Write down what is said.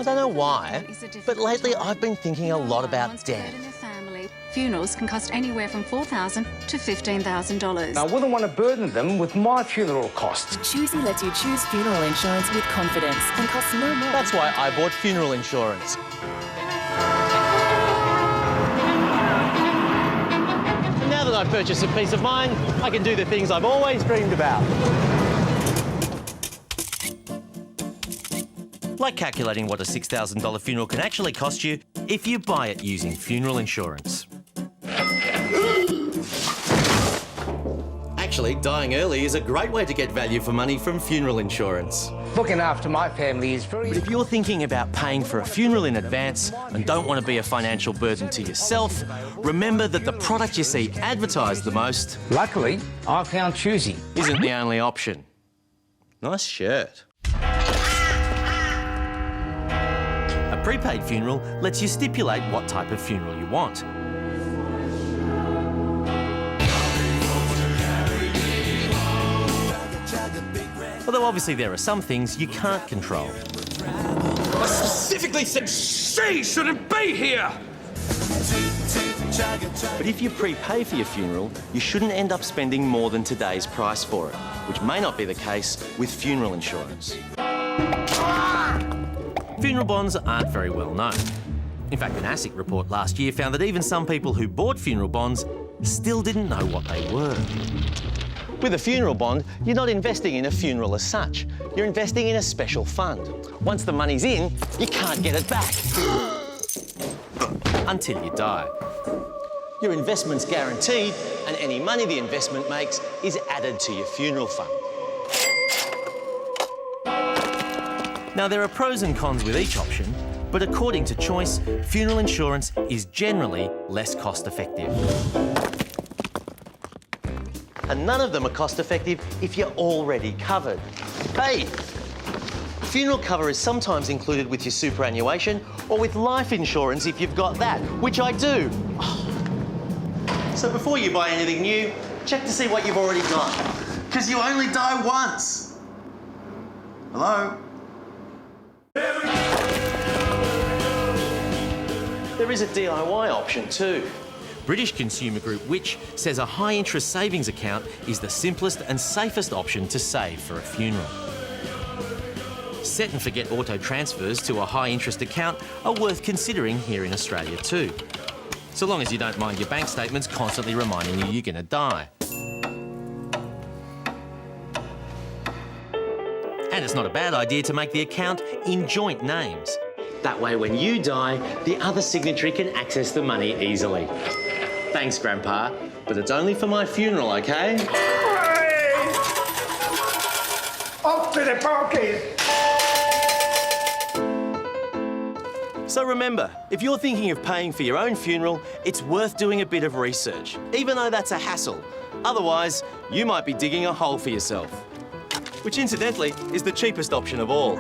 don't know why, but lately I've been thinking a lot about death. Funerals can cost anywhere from $4,000 to $15,000. I wouldn't want to burden them with my funeral costs. Choosy lets you choose funeral insurance with confidence and costs no more. That's why I bought funeral insurance. And now that I've purchased some peace of mind, I can do the things I've always dreamed about. Like calculating what a $6,000 funeral can actually cost you if you buy it using funeral insurance. Actually, dying early is a great way to get value for money from funeral insurance. Looking after my family is very... But if you're thinking about paying for a funeral in advance and don't want to be a financial burden to yourself, remember that the product you see advertised the most... Luckily, I found Choosy. ...isn't the only option. Nice shirt. A prepaid funeral lets you stipulate what type of funeral you want. Although obviously there are some things you can't control. I specifically said she shouldn't be here! But if you prepay for your funeral, you shouldn't end up spending more than today's price for it, which may not be the case with funeral insurance. Funeral bonds aren't very well known. In fact, an ASIC report last year found that even some people who bought funeral bonds still didn't know what they were. With a funeral bond, you're not investing in a funeral as such. You're investing in a special fund. Once the money's in, you can't get it back. Until you die. Your investment's guaranteed, and any money the investment makes is added to your funeral fund. Now, there are pros and cons with each option, but according to Choice, funeral insurance is generally less cost-effective. And none of them are cost-effective if you're already covered. Hey, funeral cover is sometimes included with your superannuation or with life insurance if you've got that, which I do. So before you buy anything new, check to see what you've already got, because you only die once. Hello? There is a DIY option too. British consumer group Which says a high-interest savings account is the simplest and safest option to save for a funeral. Set and forget auto transfers to a high-interest account are worth considering here in Australia too, so long as you don't mind your bank statements constantly reminding you you're going to die. And it's not a bad idea to make the account in joint names. That way, when you die, the other signatory can access the money easily. Thanks, Grandpa, but it's only for my funeral, OK? Off to the party! So remember, if you're thinking of paying for your own funeral, it's worth doing a bit of research, even though that's a hassle. Otherwise, you might be digging a hole for yourself. Which, incidentally, is the cheapest option of all.